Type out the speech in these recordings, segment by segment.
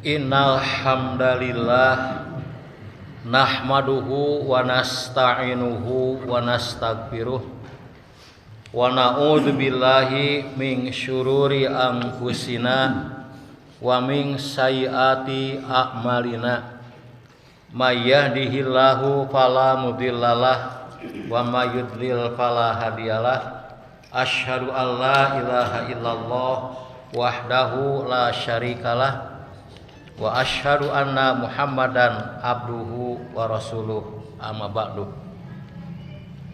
Innal hamdalillah nahmaduhu wa nasta'inuhu wa nastaghfiruh wa na'udzu billahi min syururi anfusina wa min sayyiati a'malina may yahdihillahu fala mudhillalah wa may yudlil fala hadiyalah asyhadu an la ilaha illallah wahdahu la syarikalah wa asyhadu anna Muhammadan abduhu wa rasuluh amma ba'du.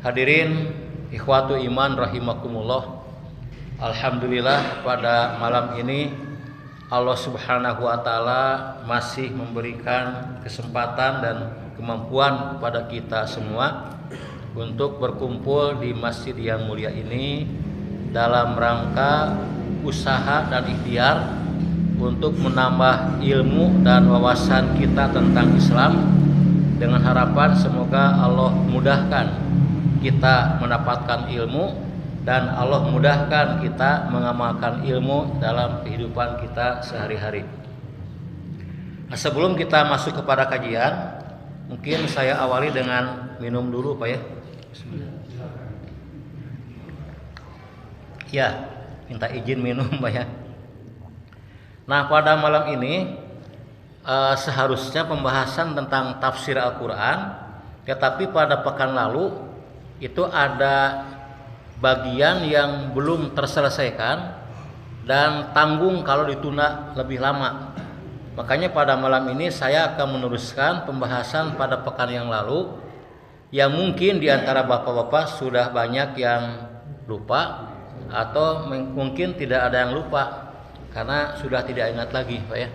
Hadirin ikhwatu iman rahimakumullah. Alhamdulillah pada malam ini Allah Subhanahu wa taala masih memberikan kesempatan dan kemampuan kepada kita semua untuk berkumpul di masjid yang mulia ini dalam rangka usaha dan ikhtiar untuk menambah ilmu dan wawasan kita tentang Islam, dengan harapan semoga Allah mudahkan kita mendapatkan ilmu dan Allah mudahkan kita mengamalkan ilmu dalam kehidupan kita sehari-hari. Nah, sebelum kita masuk kepada kajian, mungkin saya awali dengan minum dulu Pak ya. Ya, minta izin minum Pak ya. Nah, pada malam ini seharusnya pembahasan tentang tafsir Al-Quran, tetapi pada pekan lalu itu ada bagian yang belum terselesaikan dan tanggung kalau ditunda lebih lama. Makanya pada malam ini saya akan meneruskan pembahasan pada pekan yang lalu, yang mungkin di antara bapak-bapak sudah banyak yang lupa atau mungkin tidak ada yang lupa karena sudah tidak ingat lagi Pak ya.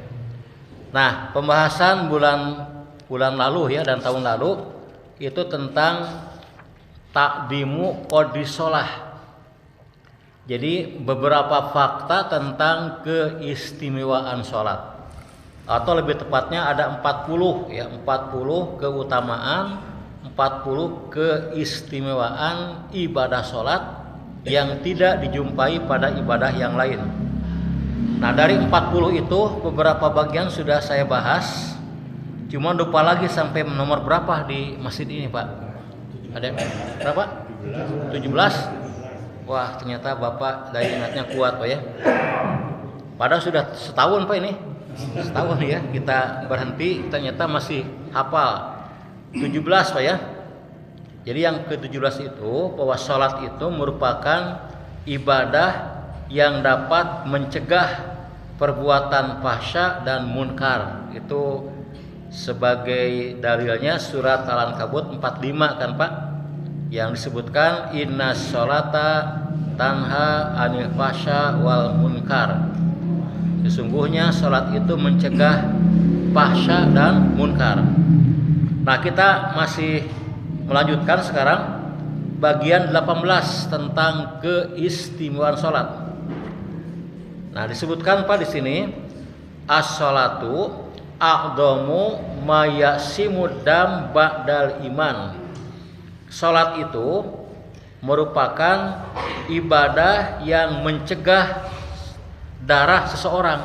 Nah, pembahasan bulan lalu ya dan tahun lalu itu tentang takdimu qadis shalah. Jadi beberapa fakta tentang keistimewaan sholat, atau lebih tepatnya ada 40 ya, 40 keutamaan, 40 keistimewaan ibadah sholat yang tidak dijumpai pada ibadah yang lain. Nah, dari 40 itu beberapa bagian sudah saya bahas. Cuma lupa lagi sampai nomor berapa di masjid ini, Pak? Ada berapa? 17. Wah, ternyata Bapak daya ingatnya kuat, Pak ya. Padahal sudah setahun, Pak ini. Setahun ya kita berhenti, ternyata masih hafal 17, Pak ya. Jadi yang ke-17 itu bahwa sholat itu merupakan ibadah yang dapat mencegah perbuatan fahsya dan munkar. Itu sebagai dalilnya surat Al-Ankabut 45 kan Pak, yang disebutkan inna sholata tanha anil fahsya wal munkar. Sesungguhnya sholat itu mencegah fahsya dan munkar. Nah, kita masih melanjutkan sekarang bagian 18 tentang keistimewaan sholat. Nah, disebutkan Pak di sini as-sholatu a'dhamu ma yasimud dam ba'dal iman. Salat itu merupakan ibadah yang mencegah darah seseorang.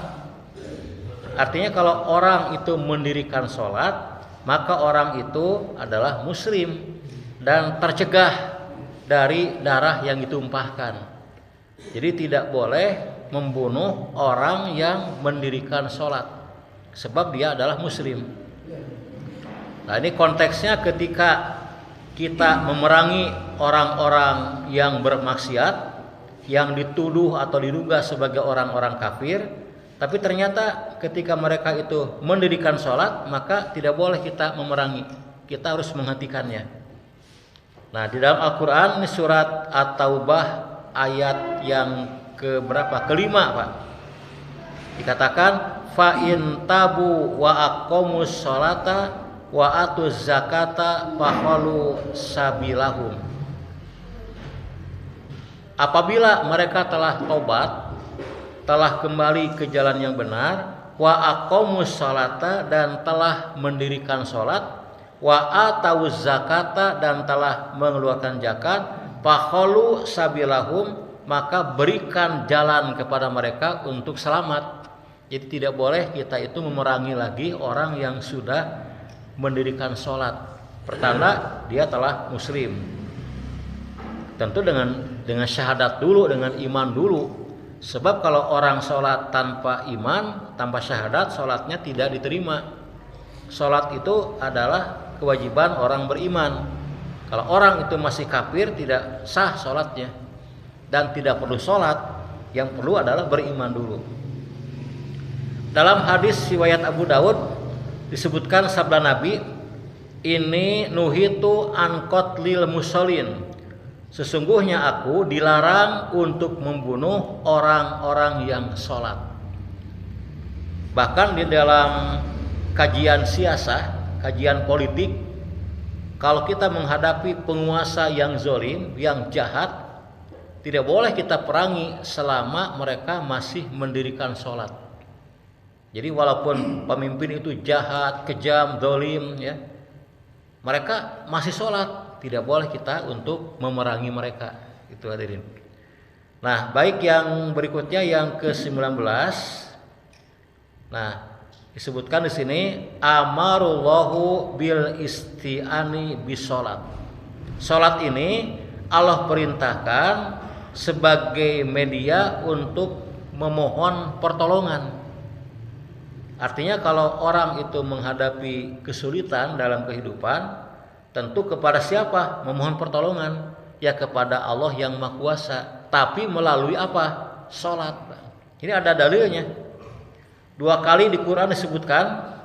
Artinya kalau orang itu mendirikan salat, maka orang itu adalah muslim dan tercegah dari darah yang ditumpahkan. Jadi tidak boleh membunuh orang yang mendirikan sholat, sebab dia adalah muslim. Nah, ini konteksnya ketika kita memerangi orang-orang yang bermaksiat, yang dituduh atau diduga sebagai orang-orang kafir, tapi ternyata ketika mereka itu mendirikan sholat, maka tidak boleh kita memerangi, kita harus menghentikannya. Nah, di dalam Al-Quran ini surat At-Taubah ayat yang kelima Pak, dikatakan fa in tabu wa aqamus sholata wa atuz zakata fakhalu sabilahum. Apabila mereka telah taubat, telah kembali ke jalan yang benar, wa aqamus sholata dan telah mendirikan sholat, wa atuz zakata dan telah mengeluarkan zakat, fakhalu sabilahum maka berikan jalan kepada mereka untuk selamat. Jadi tidak boleh kita itu memerangi lagi orang yang sudah mendirikan sholat. Pertanda dia telah muslim. Tentu dengan syahadat dulu, dengan iman dulu. Sebab kalau orang sholat tanpa iman, tanpa syahadat, sholatnya tidak diterima. Sholat itu adalah kewajiban orang beriman. Kalau orang itu masih kafir, tidak sah sholatnya. Dan tidak perlu sholat, yang perlu adalah beriman dulu. Dalam hadis riwayat Abu Daud disebutkan sabda Nabi, ini nuhitu an qatlil musallin. Sesungguhnya aku dilarang untuk membunuh orang-orang yang sholat. Bahkan di dalam kajian siasah, kajian politik, kalau kita menghadapi penguasa yang zalim, yang jahat, tidak boleh kita perangi selama mereka masih mendirikan sholat. Jadi walaupun pemimpin itu jahat, kejam, zalim, ya, mereka masih sholat, tidak boleh kita untuk memerangi mereka. Itu hadirin. Nah, baik yang berikutnya yang ke-19. Nah, disebutkan di sini amarullahu bil isti'ani bis sholat. Sholat ini Allah perintahkan sebagai media untuk memohon pertolongan. Artinya kalau orang itu menghadapi kesulitan dalam kehidupan, tentu kepada siapa memohon pertolongan? Ya kepada Allah yang Maha Kuasa. Tapi melalui apa? Sholat. Ini ada dalilnya. 2 kali di Quran disebutkan.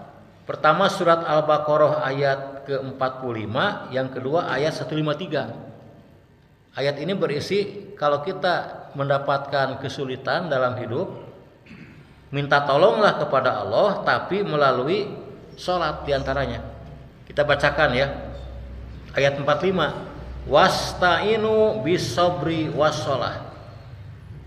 Pertama surat Al-Baqarah ayat ke-45, yang kedua ayat 153. Ayat ini berisi kalau kita mendapatkan kesulitan dalam hidup, minta tolonglah kepada Allah, tapi melalui sholat diantaranya. Kita bacakan ya. Ayat 45. Wasta'inu bis-sabri was-sholah.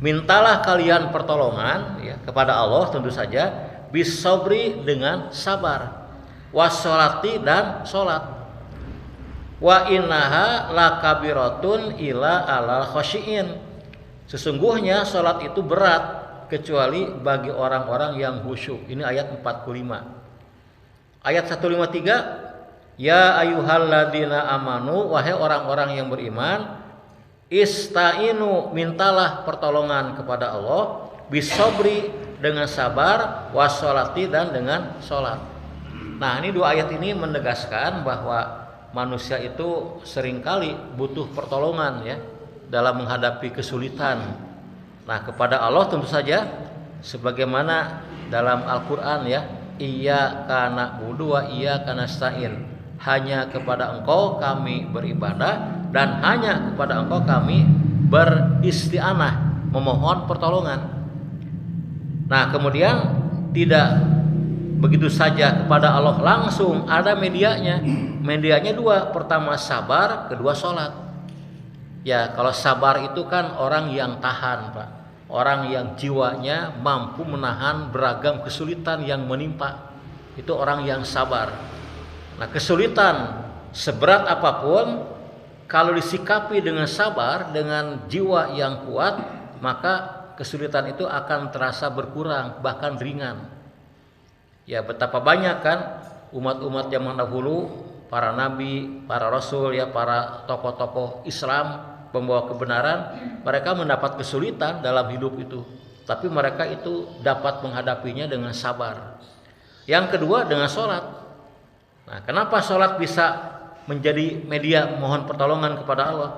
Mintalah kalian pertolongan ya, kepada Allah tentu saja, bis-sabri dengan sabar, was-sholati dan sholat. Wa innaha lakabiratun ila alal khasyiin. Sesungguhnya sholat itu berat kecuali bagi orang-orang yang khusyuk. Ini ayat 45. Ayat 153, ya ayyuhalladzina amanu, wahai orang-orang yang beriman, istainu, mintalah pertolongan kepada Allah, bisobri, dengan sabar, washolati, dan dengan sholat. Nah, ini 2 ayat ini menegaskan bahwa manusia itu seringkali butuh pertolongan ya dalam menghadapi kesulitan. Nah, kepada Allah tentu saja sebagaimana dalam Al-Qur'an ya, iyyaka na'budu wa iyyaka nasta'in. Hanya kepada Engkau kami beribadah dan hanya kepada Engkau kami beristi'anah, memohon pertolongan. Nah, kemudian tidak begitu saja kepada Allah langsung, ada medianya. Medianya 2, pertama sabar, kedua sholat. Ya, kalau sabar itu kan orang yang tahan, Pak. Orang yang jiwanya mampu menahan beragam kesulitan yang menimpa. Itu orang yang sabar. Nah, kesulitan seberat apapun, kalau disikapi dengan sabar, dengan jiwa yang kuat, maka kesulitan itu akan terasa berkurang, bahkan ringan. Ya, betapa banyak kan umat-umat zaman dahulu, para nabi, para rasul, ya, para tokoh-tokoh Islam pembawa kebenaran, mereka mendapat kesulitan dalam hidup itu, tapi mereka itu dapat menghadapinya dengan sabar. Yang kedua dengan sholat. Nah, kenapa sholat bisa menjadi media mohon pertolongan kepada Allah?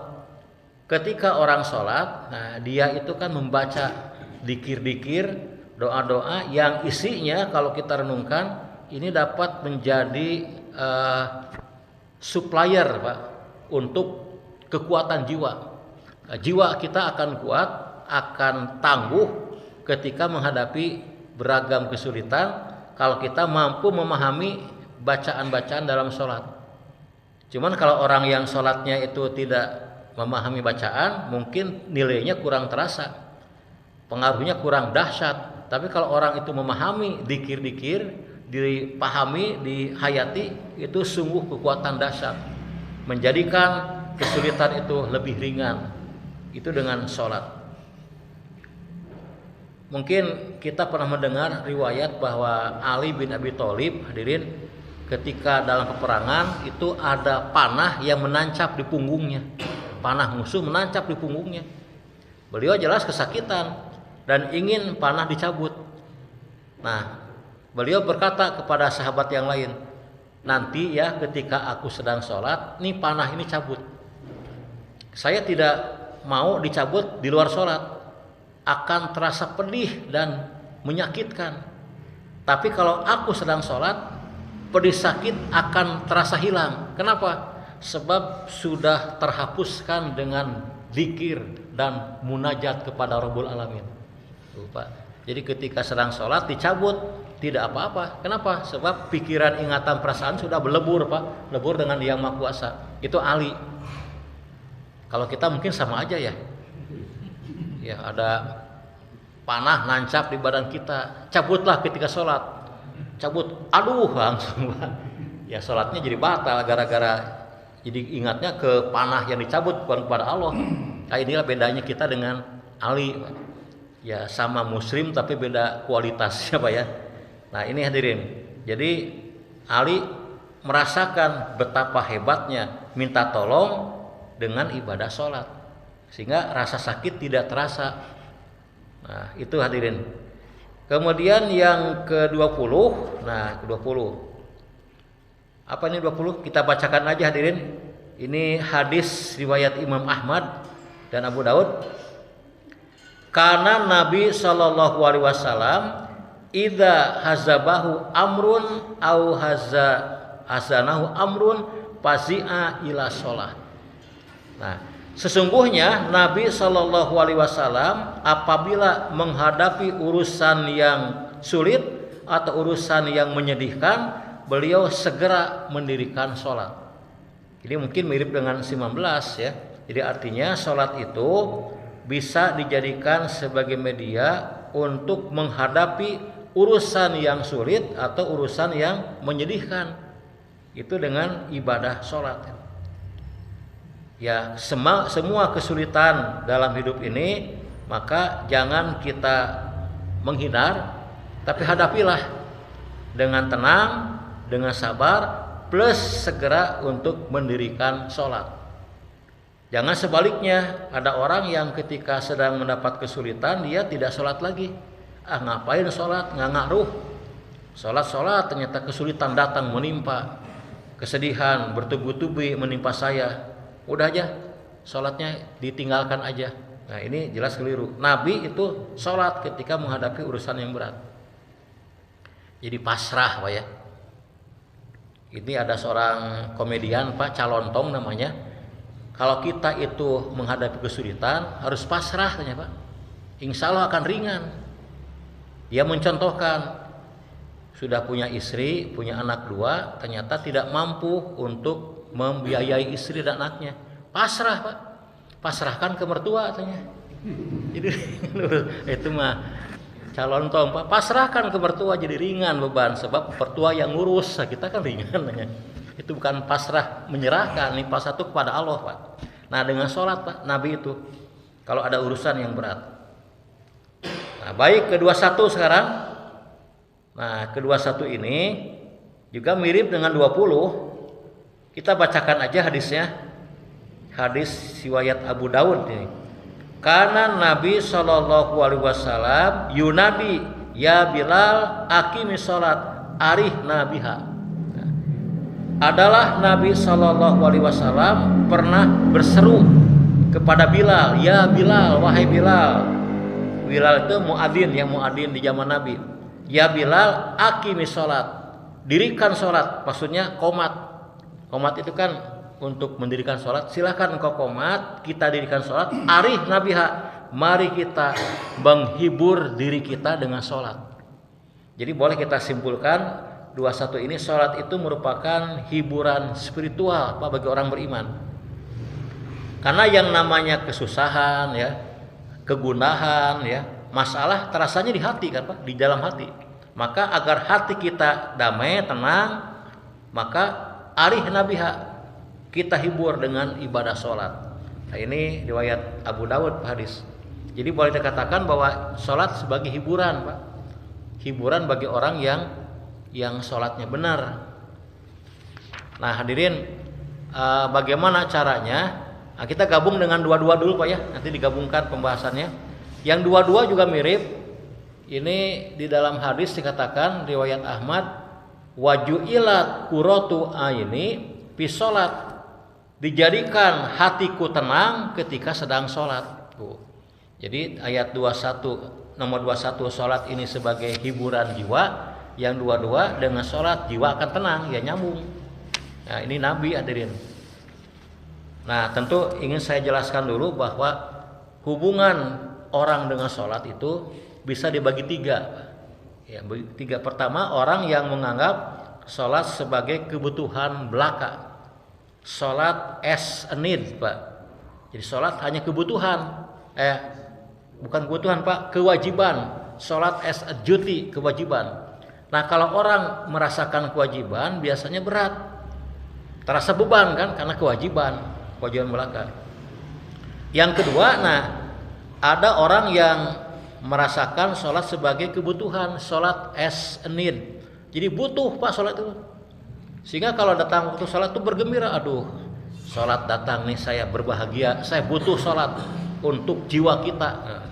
Ketika orang sholat, nah dia itu kan membaca dikir-dikir, doa-doa yang isinya kalau kita renungkan ini dapat menjadi supplier, Pak, untuk kekuatan jiwa. Jiwa kita akan kuat, akan tangguh ketika menghadapi beragam kesulitan kalau kita mampu memahami bacaan-bacaan dalam sholat. Cuman kalau orang yang sholatnya itu tidak memahami bacaan, mungkin nilainya kurang terasa, pengaruhnya kurang dahsyat. Tapi kalau orang itu memahami dikir-dikir, dipahami, dihayati, itu sungguh kekuatan dahsyat, menjadikan kesulitan itu lebih ringan. Itu dengan sholat. mungkin kita pernah mendengar riwayat bahwa Ali bin Abi Thalib, hadirin, ketika dalam peperangan itu ada panah yang menancap di punggungnya. Panah musuh menancap di punggungnya. Beliau jelas kesakitan dan ingin panah dicabut. Nah, beliau berkata kepada sahabat yang lain, nanti ya ketika aku sedang sholat, nih panah ini cabut. Saya tidak mau dicabut di luar sholat, akan terasa pedih dan menyakitkan. Tapi kalau aku sedang sholat, pedih sakit akan terasa hilang. Kenapa? Sebab sudah terhapuskan dengan zikir dan munajat kepada Rabbul Alamin. Lupa. Jadi ketika sedang sholat dicabut tidak apa-apa. Kenapa? Sebab pikiran, ingatan, perasaan sudah berlebur, Pak. Lebur dengan Yang Maha Kuasa. Itu Ali. Kalau kita mungkin sama aja ya. Ya, ada panah nancap di badan kita, cabutlah ketika sholat. Cabut, aduh langsung. Ya sholatnya jadi batal gara-gara jadi ingatnya ke panah yang dicabut bukan kepada Allah. Nah, inilah bedanya kita dengan Ali. Ya sama muslim tapi beda kualitasnya, Pak ya. Nah ini hadirin. Jadi Ali merasakan betapa hebatnya minta tolong dengan ibadah sholat, sehingga rasa sakit tidak terasa. Nah itu hadirin. Kemudian yang ke-20. Nah ke-20 apa ini 20? Kita bacakan aja hadirin. Ini hadis riwayat Imam Ahmad dan Abu Daud. Karena Nabi Shallallahu Alaihi Wasallam idza hazabahu amrun au hazanahu amrun fazi'a ila sholah. Nah, sesungguhnya Nabi Shallallahu Alaihi Wasallam apabila menghadapi urusan yang sulit atau urusan yang menyedihkan, beliau segera mendirikan sholat. Ini mungkin mirip dengan 19 ya. Jadi artinya sholat itu bisa dijadikan sebagai media untuk menghadapi urusan yang sulit atau urusan yang menyedihkan. Itu dengan ibadah sholat. Ya, semua kesulitan dalam hidup ini maka jangan kita menghindar, tapi hadapilah dengan tenang, dengan sabar, plus segera untuk mendirikan sholat. Jangan sebaliknya, ada orang yang ketika sedang mendapat kesulitan dia tidak sholat lagi. Ngapain sholat, nggak ngaruh. Sholat ternyata kesulitan datang menimpa, kesedihan bertubi-tubi menimpa saya. Udah aja, sholatnya ditinggalkan aja. Nah ini jelas keliru. Nabi itu sholat ketika menghadapi urusan yang berat. Jadi pasrah, Pak ya. Ini ada seorang komedian, Pak, Calontong namanya. Kalau kita itu menghadapi kesulitan harus pasrah, tanya Pak. Insya Allah akan ringan. Dia mencontohkan sudah punya istri, punya anak 2, ternyata tidak mampu untuk membiayai istri dan anaknya. Pasrah, Pak. Pasrahkan ke mertua, tanya. Jadi itu mah Calontong, Pak. Pasrahkan ke mertua jadi ringan beban, sebab mertua yang ngurus, kita kan ringan, tanya. Itu bukan pasrah menyerahkan, ini pasrah itu kepada Allah, Pak. Nah dengan sholat, Pak, Nabi itu kalau ada urusan yang berat. Nah baik, ke-21 sekarang. Nah ke-21 ini juga mirip dengan 20. Kita bacakan aja hadisnya. Hadis riwayat Abu Daud ini. Karena Nabi Shallallahu Alaihi Wasallam yunabi ya Bilal akimi sholat arih nabiha. Adalah Nabi Shallallahu Alaihi Wasallam pernah berseru kepada Bilal, ya Bilal, wahai Bilal. Bilal itu muadzin, yang muadzin di zaman Nabi. Ya Bilal, akimi sholat, dirikan sholat. Maksudnya qomat. Qomat itu kan untuk mendirikan sholat. Silahkan engkau qomat, kita dirikan sholat. Arih nabiha, mari kita menghibur diri kita dengan sholat. Jadi boleh kita simpulkan 21 ini sholat itu merupakan hiburan spiritual, Pak, bagi orang beriman. Karena yang namanya kesusahan ya, kegundahan ya, masalah terasanya di hati kan, Pak, di dalam hati. Maka agar hati kita damai, tenang, maka arih nabiha, kita hibur dengan ibadah sholat. Nah ini riwayat Abu Dawud hadis. Jadi boleh dikatakan bahwa sholat sebagai hiburan, Pak. Hiburan bagi orang yang sholatnya benar. Nah hadirin, bagaimana caranya? Nah, kita gabung dengan dua-dua dulu Pak ya. Nanti digabungkan pembahasannya. Yang dua-dua juga mirip. Ini di dalam hadis dikatakan riwayat Ahmad, waju'ilat qurratu aini fi sholat. Dijadikan hatiku tenang ketika sedang sholat. Jadi ayat 21, nomor 21 sholat ini sebagai hiburan jiwa. Yang dua-dua dengan sholat jiwa akan tenang, ya nyambung. Nah ini Nabi hadirin. Nah tentu ingin saya jelaskan dulu bahwa hubungan orang dengan sholat itu bisa dibagi tiga. Ya, tiga. Pertama, orang yang menganggap sholat sebagai kebutuhan belaka. Sholat as a need, Pak. Jadi sholat hanya kebutuhan, bukan kebutuhan Pak, kewajiban. Sholat as a duty, kewajiban. Nah kalau orang merasakan kewajiban biasanya berat, terasa beban kan karena kewajiban belaka. Yang kedua, nah ada orang yang merasakan sholat sebagai kebutuhan, sholat as a need. Jadi butuh Pak sholat itu. Sehingga kalau datang waktu sholat itu bergembira, aduh sholat datang nih, saya berbahagia, saya butuh sholat untuk jiwa kita. Nah,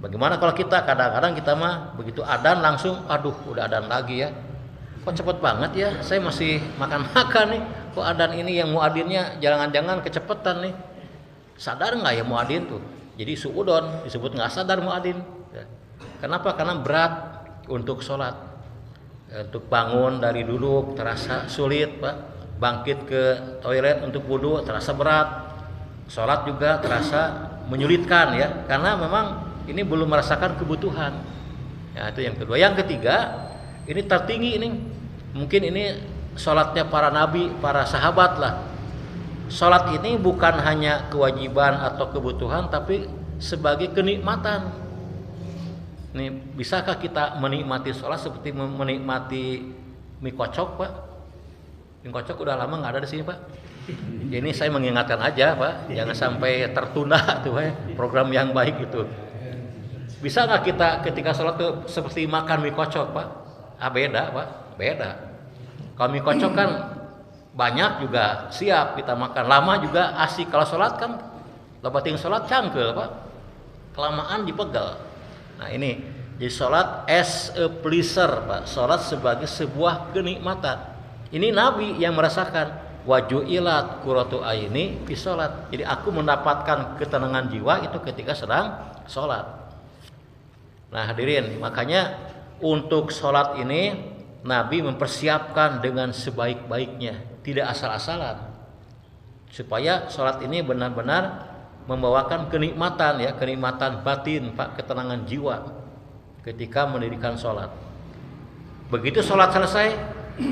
bagaimana kalau kita kadang-kadang kita mah begitu adzan langsung, aduh udah adzan lagi ya, kok cepet banget ya, saya masih makan-makan nih, kok adzan ini yang muadzinnya jangan-jangan kecepetan nih, sadar nggak ya muadzin tuh? Jadi suudon disebut nggak sadar muadzin. Kenapa? Karena berat untuk sholat. Untuk bangun dari duduk terasa sulit Pak, bangkit ke toilet untuk wudu terasa berat, sholat juga terasa menyulitkan ya, karena memang ini belum merasakan kebutuhan. Ya, itu yang kedua. Yang ketiga, ini tertinggi ini, mungkin ini sholatnya para nabi, para sahabat lah. Sholat ini bukan hanya kewajiban atau kebutuhan, tapi sebagai kenikmatan. Nih, bisakah kita menikmati sholat seperti menikmati mie kocok Pak? Mie kocok udah lama nggak ada di sini Pak. Ini saya mengingatkan aja Pak, jangan sampai tertunda tuh Pak, program yang baik itu. Bisa nggak kita ketika sholat tuh seperti makan mie kocok Pak? Beda Pak, beda. Kalau mie kocok kan banyak juga siap kita makan, lama juga asik. Kalau sholat kan lebating sholat cangkel Pak, kelamaan dipegal. Nah ini jadi sholat as a pleasure Pak, sholat sebagai sebuah kenikmatan. Ini Nabi yang merasakan waju'ilat qurratu aini fi sholat. Jadi aku mendapatkan ketenangan jiwa itu ketika sedang sholat. Nah hadirin, makanya untuk sholat ini Nabi mempersiapkan dengan sebaik-baiknya, tidak asal-asalan, supaya sholat ini benar-benar membawakan kenikmatan ya, kenikmatan batin Pak, ketenangan jiwa ketika mendirikan sholat. Begitu sholat selesai,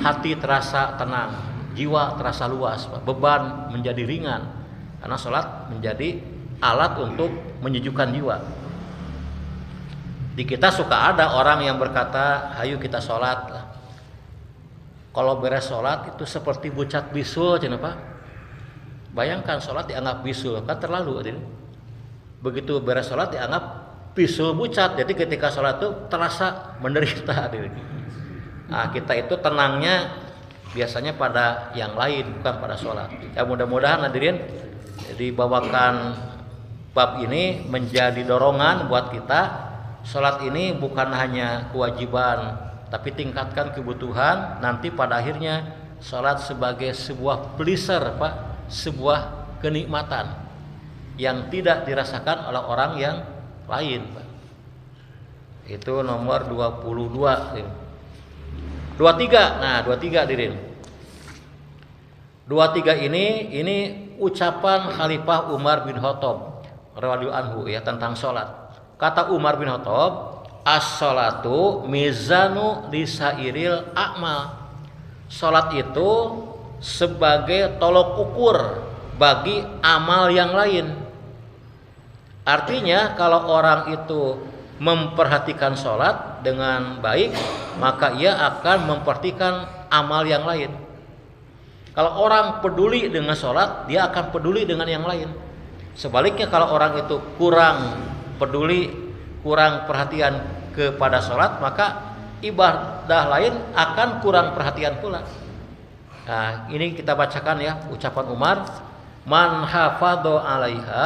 hati terasa tenang, jiwa terasa luas Pak, beban menjadi ringan karena sholat menjadi alat untuk menyejukkan jiwa. Di kita suka ada orang yang berkata, ayo kita sholat. Kalau beres sholat itu seperti bucat bisul, cina Pak. Bayangkan sholat dianggap bisul, kan terlalu. Begitu beres sholat dianggap bisul bucat. Jadi ketika sholat itu terasa menderita. Nah, kita itu tenangnya biasanya pada yang lain, bukan pada sholat. Ya mudah-mudahan hadirin dibawakan bab ini menjadi dorongan buat kita. Sholat ini bukan hanya kewajiban, tapi tingkatkan kebutuhan. Nanti pada akhirnya sholat sebagai sebuah pleasure Pak, sebuah kenikmatan yang tidak dirasakan oleh orang yang lain Pak. Itu nomor 22. 23. Nah 23 hadirin. 23 ini ucapan Khalifah Umar bin Khattab radhiyallahu anhu ya tentang sholat. Kata Umar bin Khattab, as-sholatu mizanu lisairil a'mal. Sholat itu sebagai tolok ukur bagi amal yang lain. Artinya kalau orang itu memperhatikan sholat dengan baik, maka ia akan memperhatikan amal yang lain. Kalau orang peduli dengan sholat, dia akan peduli dengan yang lain. Sebaliknya kalau orang itu kurang peduli, kurang perhatian kepada sholat, maka ibadah lain akan kurang perhatian pula. Nah, ini kita bacakan ya ucapan Umar, man hafadho 'alaiha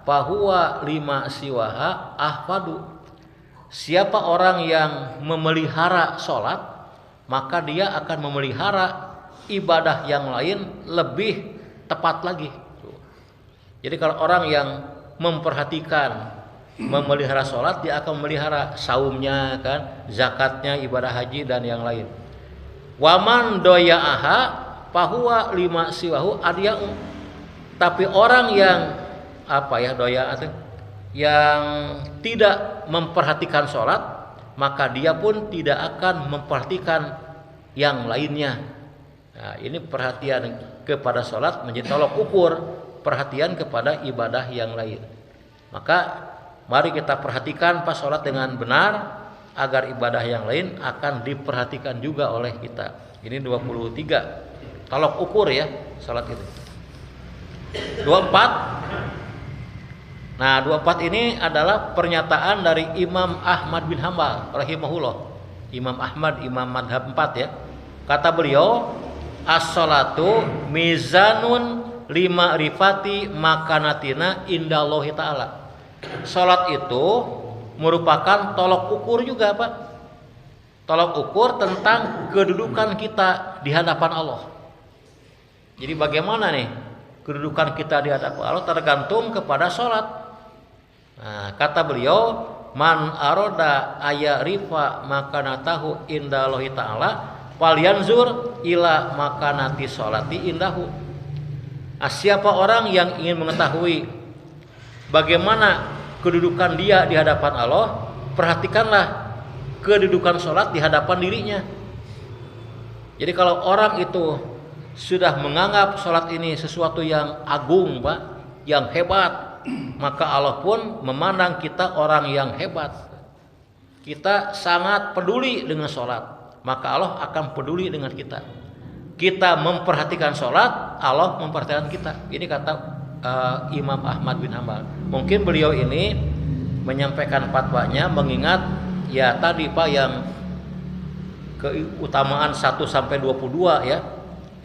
fahuwa lima siwaha ahfadu. Siapa orang yang memelihara sholat, maka dia akan memelihara ibadah yang lain lebih tepat lagi. Jadi kalau orang yang memperhatikan, memelihara sholat, dia akan memelihara saumnya, kan, zakatnya, ibadah haji dan yang lain. Waman doya'aha fahuwa lima siwahu adya'u. Tapi orang yang doya itu yang tidak memperhatikan sholat, maka dia pun tidak akan memperhatikan yang lainnya. Nah, ini perhatian kepada sholat menjadi tolok ukur perhatian kepada ibadah yang lain. Maka mari kita perhatikan pas sholat dengan benar, agar ibadah yang lain akan diperhatikan juga oleh kita. Ini 23 tolok ukur ya sholat itu. 24. Nah, 24 ini adalah pernyataan dari Imam Ahmad bin Hanbal rahimahullah. Imam Ahmad, imam madhab 4 ya. Kata beliau, as-sholatu mizanun lima rifati makanatina indallahi ta'ala. Salat itu merupakan tolok ukur juga, Pak. Tolok ukur tentang kedudukan kita di hadapan Allah. Jadi bagaimana nih kedudukan kita di hadapan Allah tergantung kepada salat. Nah, kata beliau, man aroda ayarifa makanatahu indallahi ta'ala falyanzur ila makanati sholati indahu. Nah, siapa orang yang ingin mengetahui bagaimana kedudukan dia di hadapan Allah, perhatikanlah kedudukan sholat di hadapan dirinya. Jadi kalau orang itu sudah menganggap sholat ini sesuatu yang agung, Pak, yang hebat, maka Allah pun memandang kita orang yang hebat. Kita sangat peduli dengan sholat, maka Allah akan peduli dengan kita. Kita memperhatikan sholat, Allah memperhatikan kita. Ini kata Imam Ahmad bin Hanbal. Mungkin beliau ini menyampaikan fatwanya mengingat ya tadi, Pak, yang keutamaan 1 sampai 22 ya.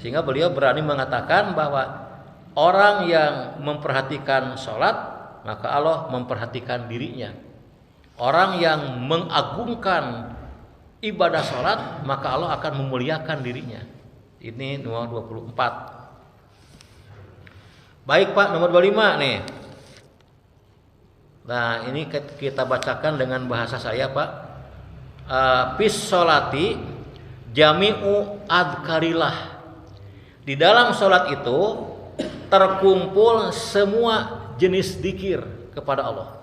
Sehingga beliau berani mengatakan bahwa orang yang memperhatikan sholat, maka Allah memperhatikan dirinya. Orang yang mengagungkan ibadah sholat, maka Allah akan memuliakan dirinya. Ini nomor 24. Baik, Pak, nomor 25 nih. Nah, ini kita bacakan dengan bahasa saya, Pak. Fis sholati jami'u adkarillah. Di dalam sholat itu terkumpul semua jenis dzikir kepada Allah.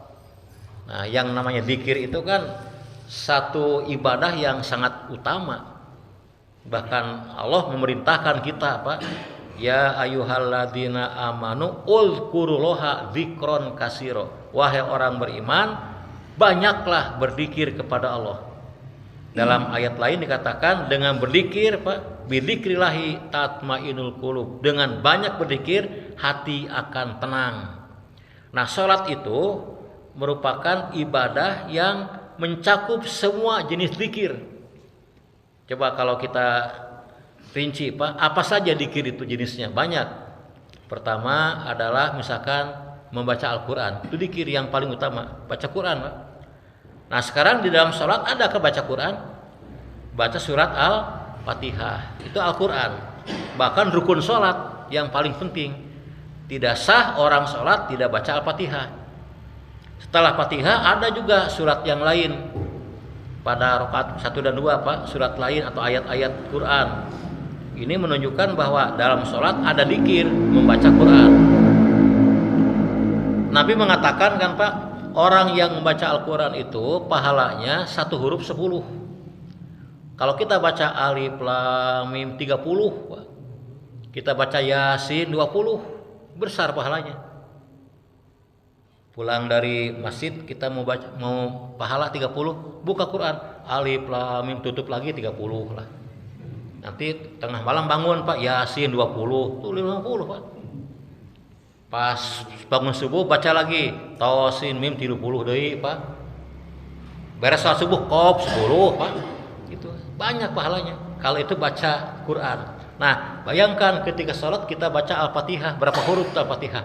Nah, yang namanya dzikir itu kan satu ibadah yang sangat utama. Bahkan Allah memerintahkan kita, Pak, ya ayyuhalladzina amanu uzkurullaha dzikron katsira. Wahai orang beriman, banyaklah berzikir kepada Allah. Dalam ayat lain dikatakan dengan berzikir, Pak, bidzikrillahi tatmainul qulub. Dengan banyak berzikir, hati akan tenang. Nah, salat itu merupakan ibadah yang mencakup semua jenis zikir. Coba kalau kita rinci, Pak, apa saja zikir itu jenisnya? Banyak. Pertama adalah misalkan membaca Al-Qur'an. Itu zikir yang paling utama, baca Quran, Pak. Nah, sekarang di dalam sholat ada baca Quran, baca surat Al-Fatihah, itu Al-Quran. Bahkan rukun sholat yang paling penting, tidak sah orang sholat tidak baca Al-Fatihah. Setelah Fatihah ada juga surat yang lain pada rakaat 1 dan 2, Pak, surat lain atau ayat-ayat Quran. Ini menunjukkan bahwa dalam sholat ada zikir membaca Quran. Nabi mengatakan kan, Pak, orang yang membaca Al-Quran itu pahalanya 1 huruf 10. Kalau kita baca Alif Lam Mim 30, Pak, kita baca Yasin 20, besar pahalanya. Pulang dari masjid kita mau pahala 30, buka Quran, Alif Lam Mim, tutup lagi 30 lah. Nanti tengah malam bangun, Pak, Yasin 20, tuh 50, Pak. Pas bangun subuh baca lagi tosin mim 30 deui Pak. Beres salat subuh qaf 10 Pak. Itu banyak pahalanya kalau itu baca Quran. Nah, bayangkan ketika salat kita baca Al-Fatihah, berapa huruf Al-Fatihah?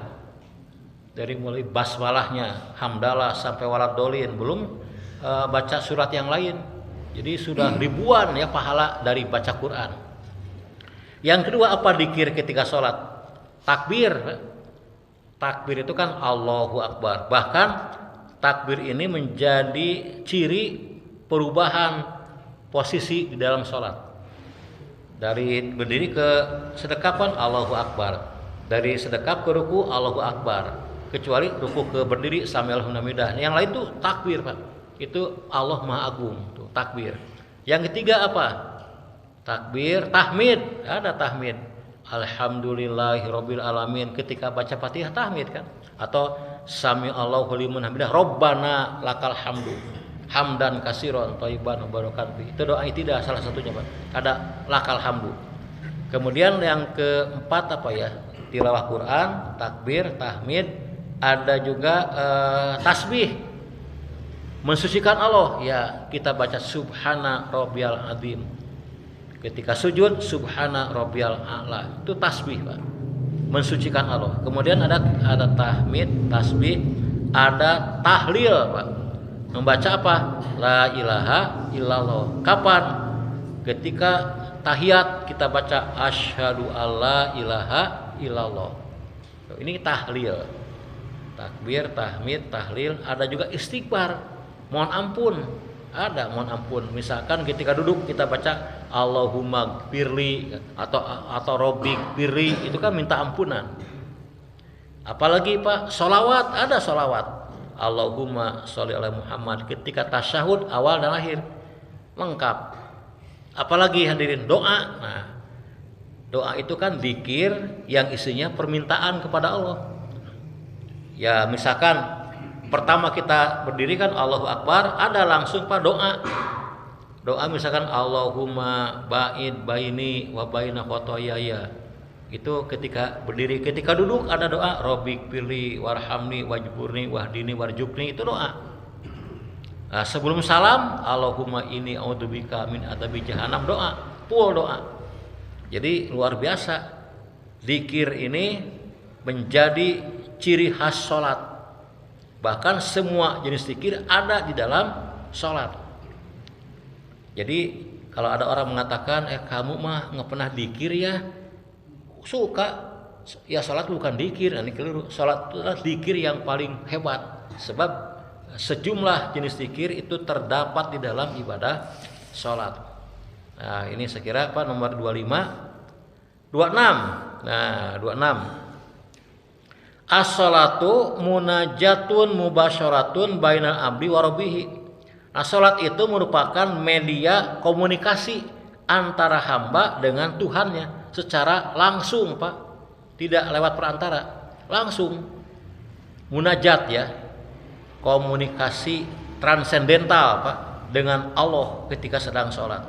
Dari mulai basmalahnya, hamdalah sampai waladolin, belum baca surat yang lain. Jadi sudah ribuan ya pahala dari baca Quran. Yang kedua apa dzikir ketika salat? Takbir. Takbir itu kan Allahu Akbar. Bahkan takbir ini menjadi ciri perubahan posisi di dalam sholat. Dari berdiri ke sedekap kan Allahu Akbar. Dari sedekap ke ruku Allahu Akbar. Kecuali ruku ke berdiri sambil alhamdulillah. Yang lain tuh takbir Pak. Itu Allah Maha Agung. Tuh, takbir. Yang ketiga apa? Takbir, tahmid. Ada tahmid. Alhamdulillahirabbil alamin. Ketika baca Fatihah tahmid kan. Atau sami Allahu liman hamidah Rabbana lakal hamdu hamdan katsiran thayyiban mubarakan fi. Itu doa tidak salah satunya Pak. Ada lakal hamdu. Kemudian yang keempat apa ya? Tilawah Quran, takbir, tahmid, ada juga tasbih. Mensucikan Allah ya, kita baca subhana rabbiyal azim. Ketika sujud subhana rabbiyal a'la. Itu tasbih Pak. Mensucikan Allah. Kemudian ada tahmid, tasbih, ada tahlil Pak. Membaca apa? La ilaha illallah. Kapan? Ketika tahiyat kita baca asyhadu alla ilaha illallah. Ini tahlil. Takbir, tahmid, tahlil, ada juga istighfar. Mohon ampun. Ada mohon ampun. Misalkan ketika duduk kita baca Allahumma gfirli atau Rabbik firli, itu kan minta ampunan. Apalagi Pak, sholawat, ada sholawat. Allahumma sholli ala Muhammad ketika tasyahud awal dan akhir lengkap. Apalagi hadirin doa. Nah, doa itu kan dzikir yang isinya permintaan kepada Allah. Ya misalkan pertama kita berdiri kan Allahu Akbar, ada langsung Pak doa. Doa misalkan Allahumma ba'id baini wa baina khotoyaya. Itu ketika berdiri. Ketika duduk ada doa Rabbik firli warhamni wajburni wahdini warjukni, itu doa. Nah, sebelum salam Allahumma inni a'udzubika min adzabi jahannam, doa, full doa. Jadi luar biasa. Zikir ini menjadi ciri khas salat. Bahkan semua jenis zikir ada di dalam salat. Jadi kalau ada orang mengatakan kamu mah nggak pernah zikir ya, suka ya, salat bukan zikir. Ini keliru. Salat adalah zikir yang paling hebat, sebab sejumlah jenis zikir itu terdapat di dalam ibadah salat. Nah ini saya kira Pak nomor 25. 26. Nah 26, as-salatu munajatun mubasyaratun bainal abdi wa rabbihi. Nah, salat itu merupakan media komunikasi antara hamba dengan Tuhannya secara langsung Pak, tidak lewat perantara, langsung. Munajat ya, komunikasi transendental Pak dengan Allah ketika sedang salat.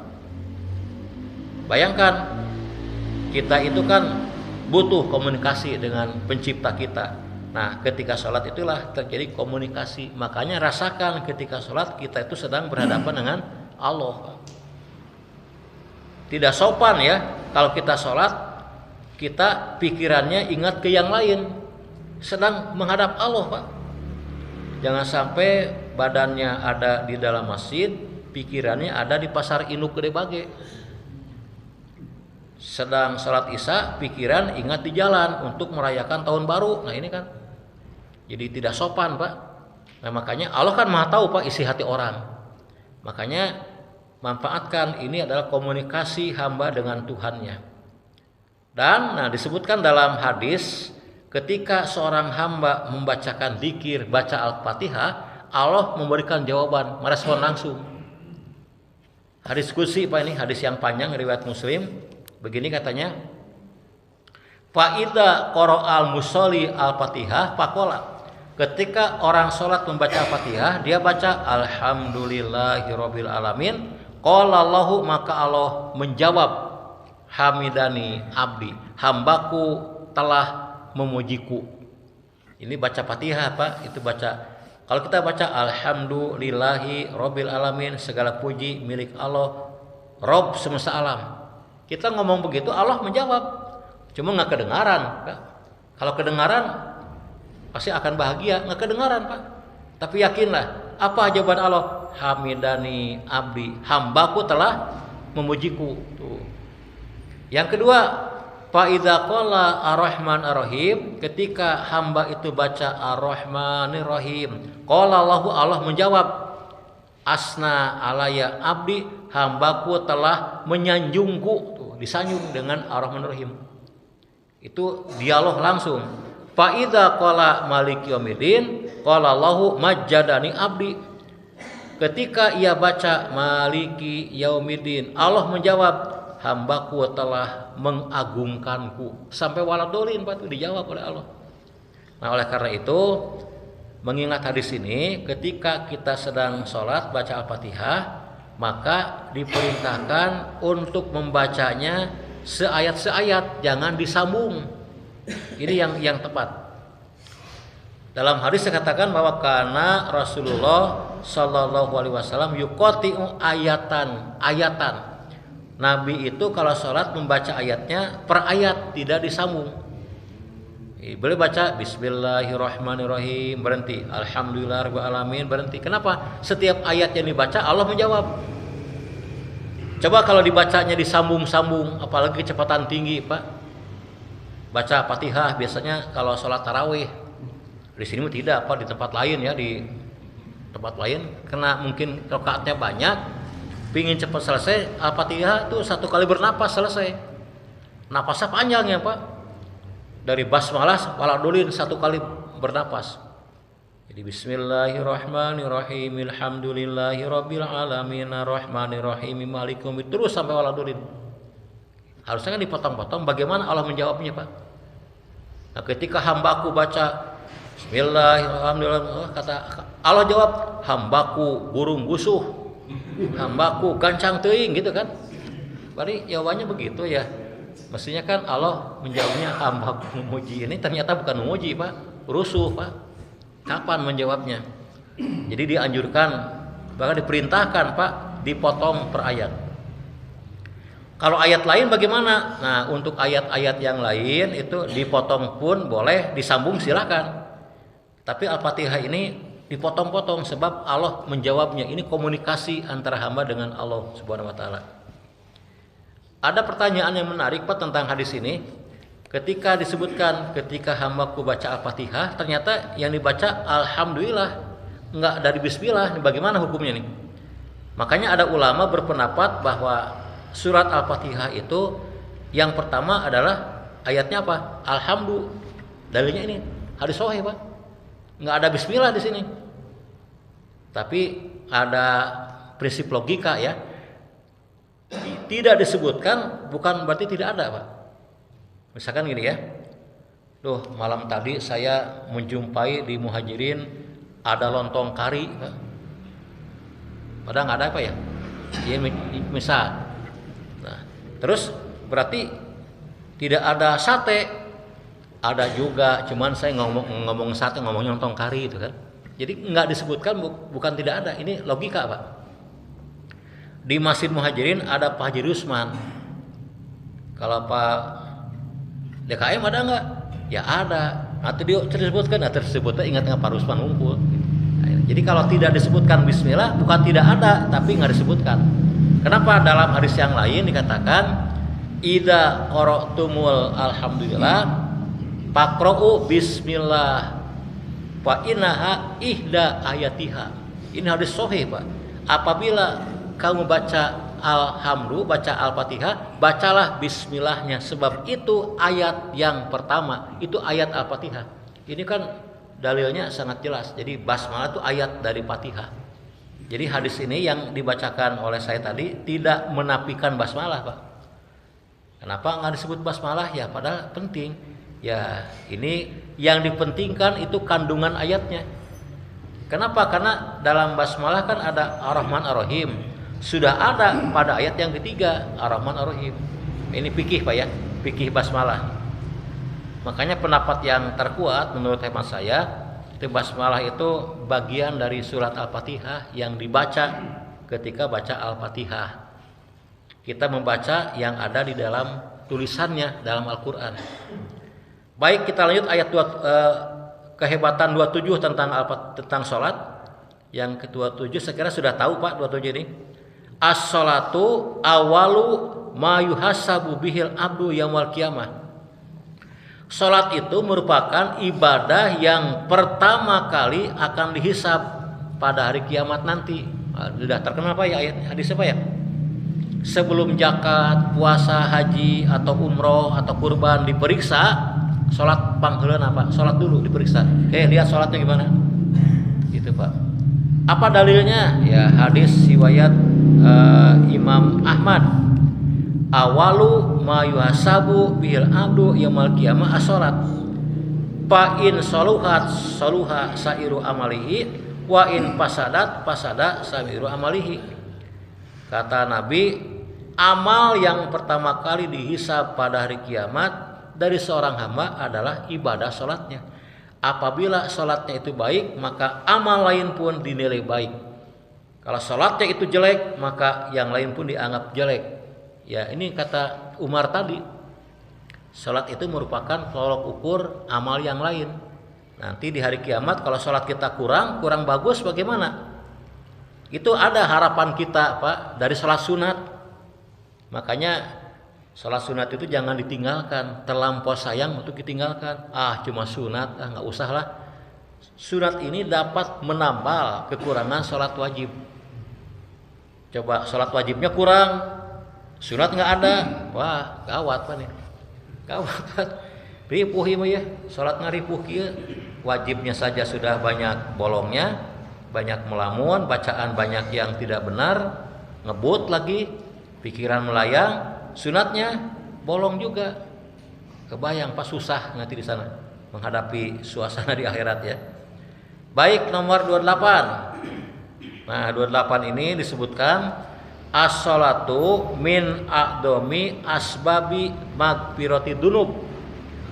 Bayangkan kita itu kan butuh komunikasi dengan pencipta kita. Nah ketika sholat itulah terjadi komunikasi. Makanya rasakan ketika sholat kita itu sedang berhadapan dengan Allah. Tidak sopan ya kalau kita sholat kita pikirannya ingat ke yang lain, sedang menghadap Allah Pak. Jangan sampai badannya ada di dalam masjid, pikirannya ada di pasar induk Gede Bage. Sedang sholat isya, pikiran ingat di jalan untuk merayakan tahun baru. Nah ini kan jadi tidak sopan Pak. Nah makanya Allah kan maha tahu Pak isi hati orang. Makanya manfaatkan, ini adalah komunikasi hamba dengan Tuhannya. Dan nah disebutkan dalam hadis, ketika seorang hamba membacakan dzikir, baca Al-Fatihah, Allah memberikan jawaban, merespon langsung. Hadis qudsi Pak, ini hadis yang panjang riwayat Muslim. Begini katanya, fa idza qara'al musolli al-Fatihah faqala. Ketika orang sholat membaca Al-Fatihah, dia baca alhamdulillahirabbil alamin. Qala Allahu, maka Allah menjawab, hamidani abdi, hambaku telah memujiku. Ini baca Fatihah Pak, itu baca. Kalau kita baca alhamdulillahi rabbil alamin, segala puji milik Allah, Rob semesta alam. Kita ngomong begitu Allah menjawab. Cuma nggak kedengaran, Pak. Kalau kedengaran pasti akan bahagia, nggak kedengaran Pak. Tapi yakinlah, apa jawaban Allah? Hamidani abdi, hambaku telah memujiku. Tuh. Yang kedua, fa idza qala ar-rahman ar-rahim, ketika hamba itu baca ar-rahmanir rahim, qala Allahu, Allah menjawab, asna alaya abdi, hambaku telah menyanjungku. Tuh, disanjung dengan ar-rahmanir rahim. Itu dialog langsung. Fa idza qala maliki yaumiddin, qala Allahu majjadani abdi. Ketika ia baca maliki yaumiddin, Allah menjawab, hambaku telah mengagungkanku. Sampai waladolin Pak, itu dijawab oleh Allah. Nah, oleh karena itu, mengingat hadis ini, ketika kita sedang sholat baca Al-Fatihah, maka diperintahkan untuk membacanya seayat-seayat, jangan disambung. Ini yang tepat. Dalam hadis dikatakan bahwa karena Rasulullah Shallallahu Alaihi Wasallam yuqati'u ayatan. Nabi itu kalau sholat membaca ayatnya per ayat, tidak disambung. Boleh baca Bismillahirrahmanirrahim, berhenti. Alhamdulillahirabbil alamin, berhenti. Kenapa? Setiap ayat yang dibaca Allah menjawab. Coba kalau dibacanya disambung-sambung, apalagi kecepatan tinggi Pak. Baca Fatihah biasanya kalau sholat tarawih. Di sini tidak Pak, di tempat lain ya, di tempat lain karena mungkin rakaatnya banyak. Pingin cepat selesai Al-Fatihah itu satu kali bernapas selesai. Napasnya panjang ya Pak. Dari basmalah waladulin satu kali bernapas. Jadi bismillahirrahmanirrahim, alhamdulillahirabbil alamin, arrahmanirrahim, maliki yaumiddin, terus sampai waladulin. Harusnya kan dipotong-potong. Bagaimana Allah menjawabnya Pak? Nah, ketika hambaku baca bismillahirrahmanirrahim, kata Allah jawab, hambaku burung gusuh, hambaku gancang teuing, gitu kan. Berarti jawabannya begitu ya. Mestinya kan Allah menjawabnya hambaku memuji, ini ternyata bukan memuji Pak, rusuh Pak. Kapan menjawabnya? Jadi dianjurkan, bahkan diperintahkan Pak, dipotong per ayat. Kalau ayat lain bagaimana? Nah, untuk ayat-ayat yang lain itu dipotong pun boleh, disambung silakan. Tapi Al-Fatihah ini dipotong-potong sebab Allah menjawabnya. Ini komunikasi antara hamba dengan Allah Subhanahu wa taala. Ada pertanyaan yang menarik Pak tentang hadis ini. Ketika disebutkan ketika hambaku baca Al-Fatihah, ternyata yang dibaca alhamdulillah, enggak dari bismillah. Bagaimana hukumnya nih? Makanya ada ulama berpendapat bahwa surat Al-Fatihah itu yang pertama adalah ayatnya apa? Alhamdulillah. Dalilnya ini hadis sahih Pak. Enggak ada bismillah di sini. Tapi ada prinsip logika ya. Tidak disebutkan bukan berarti tidak ada Pak. Misalkan gini ya. Duh, malam tadi saya menjumpai di Muhajirin ada lontong kari Pak. Padahal nggak ada apa ya? Ini misal. Nah, terus berarti tidak ada sate. Ada juga, cuman saya ngomong sate, ngomongnya lontong kari itu kan. Jadi nggak disebutkan, bukan tidak ada. Ini logika Pak. Di Masjid Muhajirin ada Pak Haji Rusman. Kalau Pak DKM ada nggak? Ya ada. Atau dia tersebutkan, tersebutnya ingat Pak Rusman ngumpul. Jadi kalau tidak disebutkan bismillah bukan tidak ada, tapi nggak disebutkan. Kenapa? Dalam hadis yang lain dikatakan idza qara'tumul alhamdulillah faqra'u bismillah wa innaha ihda ayatiha. Ini hadis sahih Pak. Apabila kamu baca alhamdulillah, baca Al-Fatihah, bacalah bismillahnya sebab itu ayat yang pertama, itu ayat Al-Fatihah. Ini kan dalilnya sangat jelas. Jadi basmalah itu ayat dari Fatihah. Jadi hadis ini yang dibacakan oleh saya tadi tidak menafikan basmalah Pak. Kenapa nggak disebut basmalah? Ya padahal penting. Ya ini yang dipentingkan itu kandungan ayatnya. Kenapa? Karena dalam basmalah kan ada Ar-Rahman Ar-Rahim. Sudah ada pada ayat yang ketiga Ar-Rahman Ar-Rahim. Ini fikih Pak ya, fikih basmalah. Makanya pendapat yang terkuat menurut hemat saya, itu basmalah itu bagian dari surat Al-Fatihah yang dibaca ketika baca Al-Fatihah. Kita membaca yang ada di dalam tulisannya dalam Al-Qur'an. Baik, kita lanjut ayat kehebatan 27 tentang salat. Yang ke-27 sekira sudah tahu Pak 27 ini. As-salatu awalu ma yuhasabu bihil abdu yaumil qiyamah. Salat itu merupakan ibadah yang pertama kali akan dihisab pada hari kiamat nanti. Sudah terkenal Pak ya ayat hadis apa ya? Sebelum zakat, puasa, haji atau umroh atau kurban diperiksa, salat pangheulana Pak. Salat dulu diperiksa. Lihat salatnya gimana? Gitu Pak. Apa dalilnya? Ya hadis riwayat Imam Ahmad. Awalu ma yuhasabu bihil abdu yaumil qiyamah as-salat. Fa in saluhat saluha sairu amalihi wa in fasadat fasada sairu amalihi. Kata Nabi, amal yang pertama kali dihisab pada hari kiamat dari seorang hamba adalah ibadah salatnya. Apabila salatnya itu baik, maka amal lain pun dinilai baik. Kalau salatnya itu jelek, maka yang lain pun dianggap jelek. Ya, ini kata Umar tadi. Salat itu merupakan tolok ukur amal yang lain. Nanti di hari kiamat kalau salat kita kurang bagus bagaimana? Itu ada harapan kita, Pak, dari salat sunat. Makanya salat sunat itu jangan ditinggalkan, terlampau sayang untuk ditinggalkan. Cuma sunat, nggak usah lah. Sunat ini dapat menambal kekurangan salat wajib. Coba salat wajibnya kurang, sunat nggak ada, wah gawat Pak nih, gawat Pak. Ripuh ya, salat ngaripuh kieu. Wajibnya saja sudah banyak bolongnya, banyak melamun, bacaan banyak yang tidak benar, ngebut lagi, pikiran melayang, sunatnya bolong juga. Kebayang Pak susah nanti di sana menghadapi suasana di akhirat ya. Baik, nomor 28. Nah, 28 ini disebutkan as-salatu min a'dhami asbabi magfirati dunub.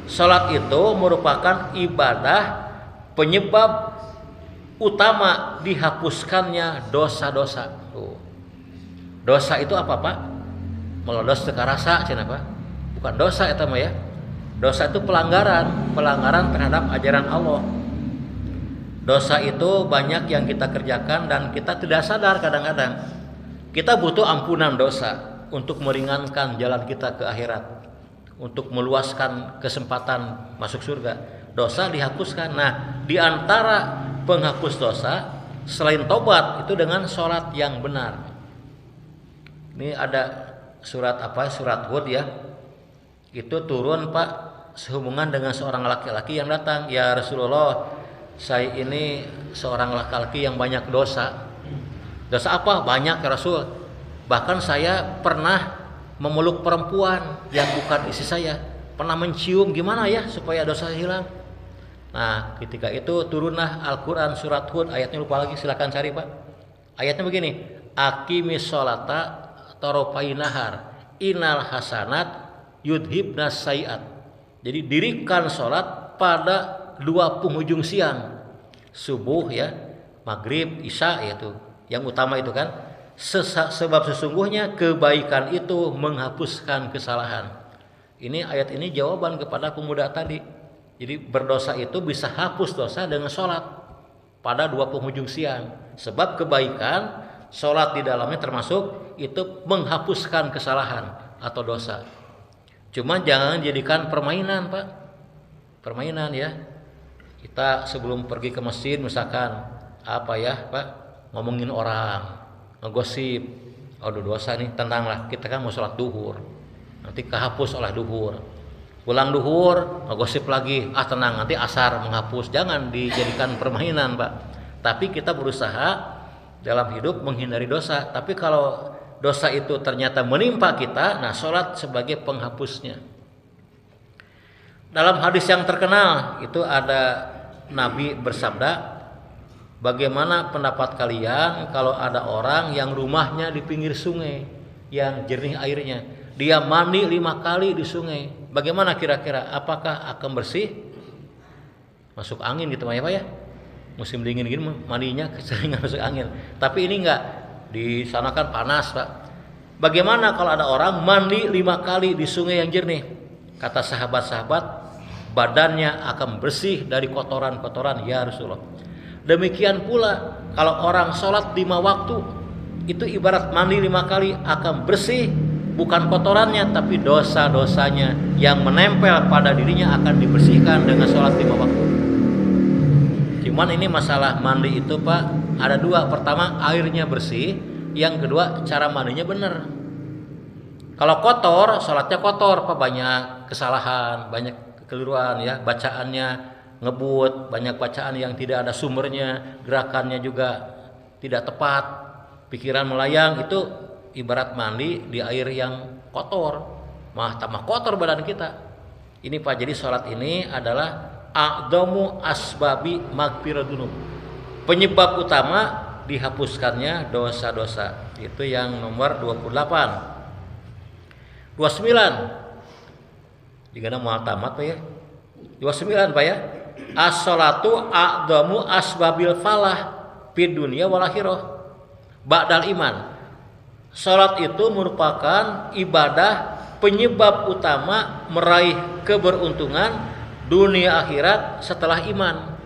Salat itu merupakan ibadah penyebab utama dihapuskannya dosa-dosa. Dosa itu apa Pak? Melodos teu karasa cenah Pak. Bukan dosa eta mah ya. Dosa itu pelanggaran terhadap ajaran Allah. Dosa itu banyak yang kita kerjakan dan kita tidak sadar kadang-kadang. Kita butuh ampunan dosa untuk meringankan jalan kita ke akhirat, untuk meluaskan kesempatan masuk surga. Dosa dihapuskan. Nah, di antara penghapus dosa selain tobat itu dengan sholat yang benar. Ini ada surat apa? Surat Hud ya. Itu turun Pak sehubungan dengan seorang laki-laki yang datang, ya Rasulullah, saya ini seorang laki-laki yang banyak dosa. Dosa apa? Banyak ya Rasul. Bahkan saya pernah memeluk perempuan yang bukan istri saya, pernah mencium, gimana ya supaya dosa hilang. Nah, ketika itu turunlah Al-Quran surat Hud, ayatnya lupa lagi, silakan cari Pak. Ayatnya begini, aqimis sholata tarafai nahar innal hasanat yudhibnas sayiat. Jadi dirikan sholat pada dua penghujung siang, subuh ya, maghrib, isya, yaitu yang utama itu kan. Sebab sesungguhnya kebaikan itu menghapuskan kesalahan. Ini ayat ini jawaban kepada pemuda tadi. Jadi berdosa itu bisa hapus dosa dengan sholat pada dua penghujung siang. Sebab kebaikan sholat di dalamnya termasuk itu menghapuskan kesalahan atau dosa. Cuma jangan jadikan permainan Pak. Permainan ya. Kita sebelum pergi ke masjid misalkan apa ya Pak, ngomongin orang, ngegosip, aduh dosa nih, tenanglah, kita kan mau sholat duhur, nanti kehapus oleh duhur, pulang duhur ngegosip lagi, tenang, nanti asar menghapus. Jangan dijadikan permainan Pak, tapi kita berusaha dalam hidup menghindari dosa. Tapi kalau dosa itu ternyata menimpa kita, nah sholat sebagai penghapusnya. Dalam hadis yang terkenal itu ada Nabi bersabda, bagaimana pendapat kalian kalau ada orang yang rumahnya di pinggir sungai yang jernih airnya, dia mandi 5 kali di sungai, bagaimana kira-kira? Apakah akan bersih? Masuk angin gitu Pak ya? Musim dingin gini mandinya keseringan masuk angin. Tapi ini enggak, di sana kan panas Pak. Bagaimana kalau ada orang mandi 5 kali di sungai yang jernih? Kata sahabat-sahabat, badannya akan bersih dari kotoran-kotoran ya Rasulullah. Demikian pula kalau orang sholat 5 waktu, itu ibarat mandi 5 kali akan bersih, bukan kotorannya tapi dosa-dosanya yang menempel pada dirinya akan dibersihkan dengan sholat 5 waktu. Cuman ini masalah mandi itu Pak, ada 2. Pertama airnya bersih, yang kedua cara mandinya benar. Kalau kotor, sholatnya kotor Pak, banyak kesalahan, banyak kekeliruan ya, bacaannya ngebut, banyak bacaan yang tidak ada sumbernya, gerakannya juga tidak tepat, pikiran melayang. Itu ibarat mandi di air yang kotor, tambah kotor badan kita. Ini Pak, jadi sholat ini adalah a'dhamu asbabi magfiratun, penyebab utama dihapuskannya dosa-dosa. Itu yang nomor 28. 29 jika mau tamat Pak ya. 29 Pak ya. As-salatu a'dhamu asbabil falah fid dunya wal akhirah ba'dal iman. Salat itu merupakan ibadah penyebab utama meraih keberuntungan dunia akhirat setelah iman.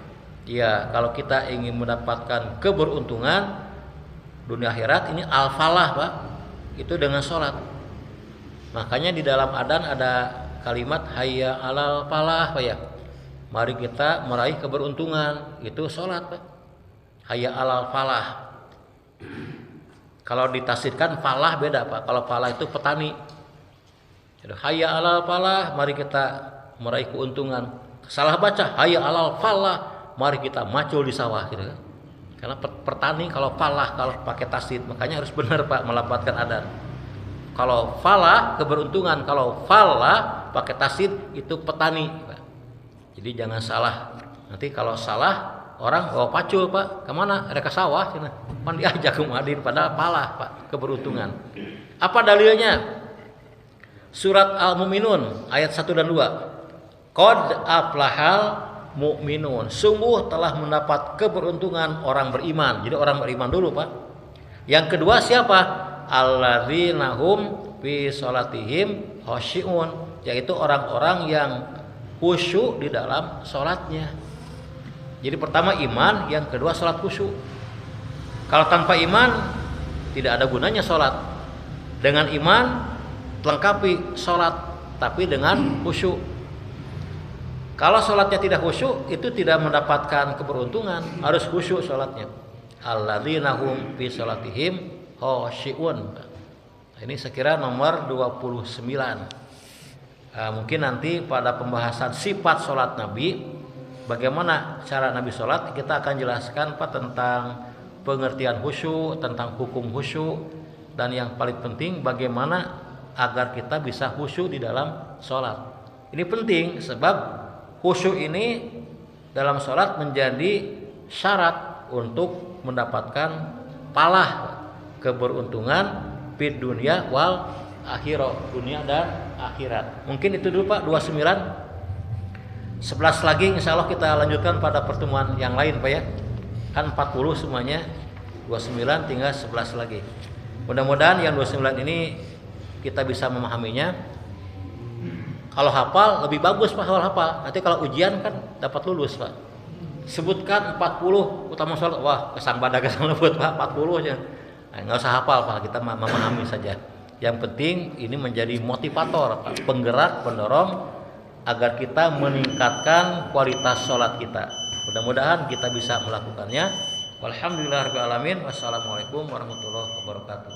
Ya, kalau kita ingin mendapatkan keberuntungan dunia akhirat ini al-falah Pak, itu dengan salat. Makanya di dalam adzan ada kalimat hayya alal falah Pak ya. Mari kita meraih keberuntungan, itu salat Pak. Hayya alal falah. Kalau ditafsirkan falah beda Pak. Kalau falah itu petani. Jadi hayya alal falah, mari kita meraih keuntungan. Salah baca hayya alal falah, mari kita macul di sawah gitu kan. Karena petani kalau falah kalau pakai tasdid, makanya harus benar Pak melafadzkan adzan. Kalau falah keberuntungan, kalau falah pakai tasdid itu petani Pak. Jadi jangan salah. Nanti kalau salah orang pacul Pak, kemana? Mereka sawah cina. Mandi aja ke Madin, padahal falah Pak, keberuntungan. Apa dalilnya? Surat Al-Mu'minun ayat 1 dan 2. Qad aflahal mu'minun. Sungguh telah mendapat keberuntungan orang beriman. Jadi orang beriman dulu Pak. Yang kedua siapa? Alladzina hum fi sholatihim khashi'un, yaitu orang-orang yang khusyuk di dalam sholatnya. Jadi pertama iman, yang kedua sholat khusyuk. Kalau tanpa iman tidak ada gunanya sholat. Dengan iman lengkapi sholat, tapi dengan khusyuk. Kalau sholatnya tidak khusyuk, itu tidak mendapatkan keberuntungan. Harus khusyuk sholatnya. Alladzina hum fi sholatihim khashi'un. Ini sekira nomor 29. Mungkin nanti pada pembahasan sifat sholat Nabi, bagaimana cara Nabi sholat, kita akan jelaskan Pak tentang pengertian khusyuk, tentang hukum khusyuk, dan yang paling penting bagaimana agar kita bisa khusyuk di dalam sholat. Ini penting sebab khusyuk ini dalam sholat menjadi syarat untuk mendapatkan palah keberuntungan fid dunya wal akhirah, dunia dan akhirat. Mungkin itu dulu Pak, 29. 11 lagi insya Allah kita lanjutkan pada pertemuan yang lain Pak ya. Kan 40 semuanya, 29 tinggal 11 lagi. Mudah-mudahan yang 29 ini kita bisa memahaminya. Kalau hafal lebih bagus Pak, kalau hafal. Nanti kalau ujian kan dapat lulus Pak. Sebutkan 40 utama sholat, wah kesang badak kesang lembut Pak, 40 aja. Nggak usah hafal Pak, kita memahami saja. Yang penting ini menjadi motivator Pak, penggerak, pendorong agar kita meningkatkan kualitas sholat kita. Mudah-mudahan kita bisa melakukannya. Walhamdulillahirabbil alamin. Wassalamualaikum warahmatullahi wabarakatuh.